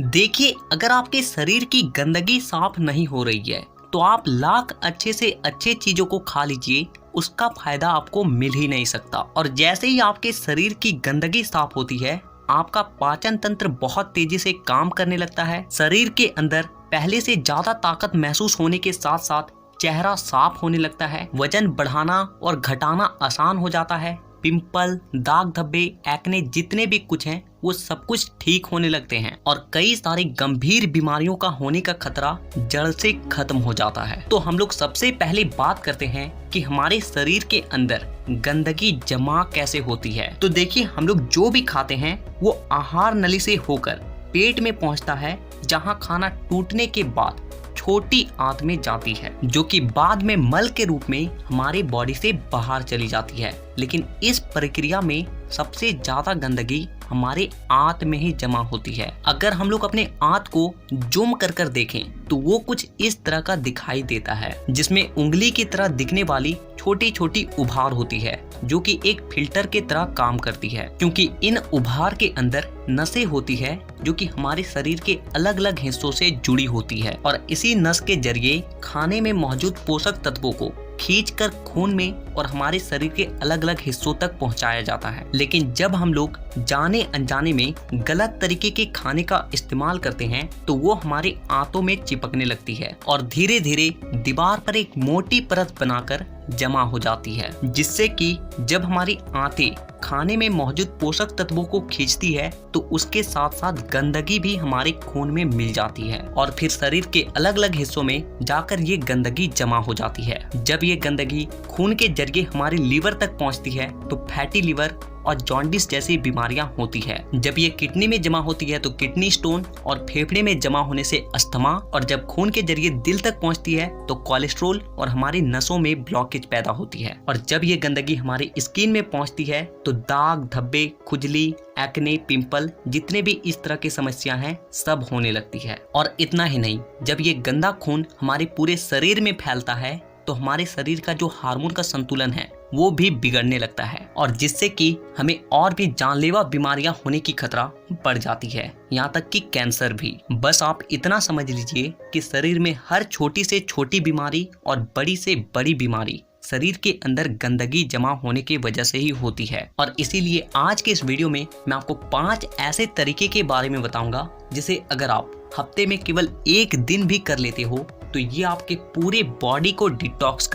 देखिए, अगर आपके शरीर की गंदगी साफ नहीं हो रही है तो आप लाख अच्छे से अच्छे चीजों को खा लीजिए, उसका फायदा आपको मिल ही नहीं सकता। और जैसे ही आपके शरीर की गंदगी साफ होती है, आपका पाचन तंत्र बहुत तेजी से काम करने लगता है। शरीर के अंदर पहले से ज्यादा ताकत महसूस होने के साथ साथ चेहरा साफ होने लगता है। वजन बढ़ाना और घटाना आसान हो जाता है। पिंपल, दाग धब्बे, एक्ने जितने भी कुछ हैं वो सब कुछ ठीक होने लगते हैं और कई सारी गंभीर बीमारियों का होने का खतरा जड़ से खत्म हो जाता है। तो हम लोग सबसे पहले बात करते हैं कि हमारे शरीर के अंदर गंदगी जमा कैसे होती है। तो देखिए, हम लोग जो भी खाते हैं वो आहार नली से होकर पेट में पहुंचता है, जहां खाना टूटने के बाद छोटी आंत में जाती है, जो कि बाद में मल के रूप में हमारे बॉडी से बाहर चली जाती है। लेकिन इस प्रक्रिया में सबसे ज्यादा गंदगी हमारे आंत में ही जमा होती है। अगर हम लोग अपने आंत को जूम कर कर देखें तो वो कुछ इस तरह का दिखाई देता है, जिसमें उंगली की तरह दिखने वाली छोटी छोटी उभार होती है, जो कि एक फिल्टर के तरह काम करती है, क्योंकि इन उभार के अंदर नसें होती है जो कि हमारे शरीर के अलग अलग हिस्सों से जुड़ी होती है और इसी नस के जरिए खाने में मौजूद पोषक तत्वों को खींचकर खून में और हमारे शरीर के अलग अलग हिस्सों तक पहुंचाया जाता है। लेकिन जब हम लोग जाने अनजाने में गलत तरीके के खाने का इस्तेमाल करते हैं तो वो हमारे आंतों में चिपकने लगती है और धीरे धीरे दीवार पर एक मोटी परत बनाकर जमा हो जाती है, जिससे कि जब हमारी आंतें खाने में मौजूद पोषक तत्वों को खींचती है तो उसके साथ साथ गंदगी भी हमारे खून में मिल जाती है और फिर शरीर के अलग अलग हिस्सों में जाकर ये गंदगी जमा हो जाती है। जब ये गंदगी खून के जरिए हमारे लीवर तक पहुंचती है तो फैटी लीवर और जॉन्डिस जैसी बीमारियां होती है। जब ये किडनी में जमा होती है तो किडनी स्टोन और फेफड़े में जमा होने से अस्थमा, और जब खून के जरिए दिल तक पहुंचती है तो कोलेस्ट्रोल और हमारी नसों में ब्लॉकेज पैदा होती है। और जब ये गंदगी हमारी स्किन में पहुंचती है तो दाग धब्बे, खुजली, एक्ने, पिंपल जितने भी इस तरह की समस्या हैं सब होने लगती है। और इतना ही नहीं, जब ये गंदा खून हमारे पूरे शरीर में फैलता है तो हमारे शरीर का जो हार्मोन का संतुलन है वो भी बिगड़ने लगता है और जिससे कि हमें और भी जानलेवा बीमारियां होने की खतरा बढ़ जाती है, यहाँ तक कि कैंसर भी। बस आप इतना समझ लीजिए कि शरीर में हर छोटी से छोटी बीमारी और बड़ी से बड़ी बीमारी शरीर के अंदर गंदगी जमा होने की वजह से ही होती है। और इसीलिए आज के इस वीडियो में मैं आपको 5 ऐसे तरीके के बारे में बताऊंगा जिसे अगर आप हफ्ते में केवल एक दिन भी कर लेते हो तो ये आपके पूरे बॉडी को डिटॉक्स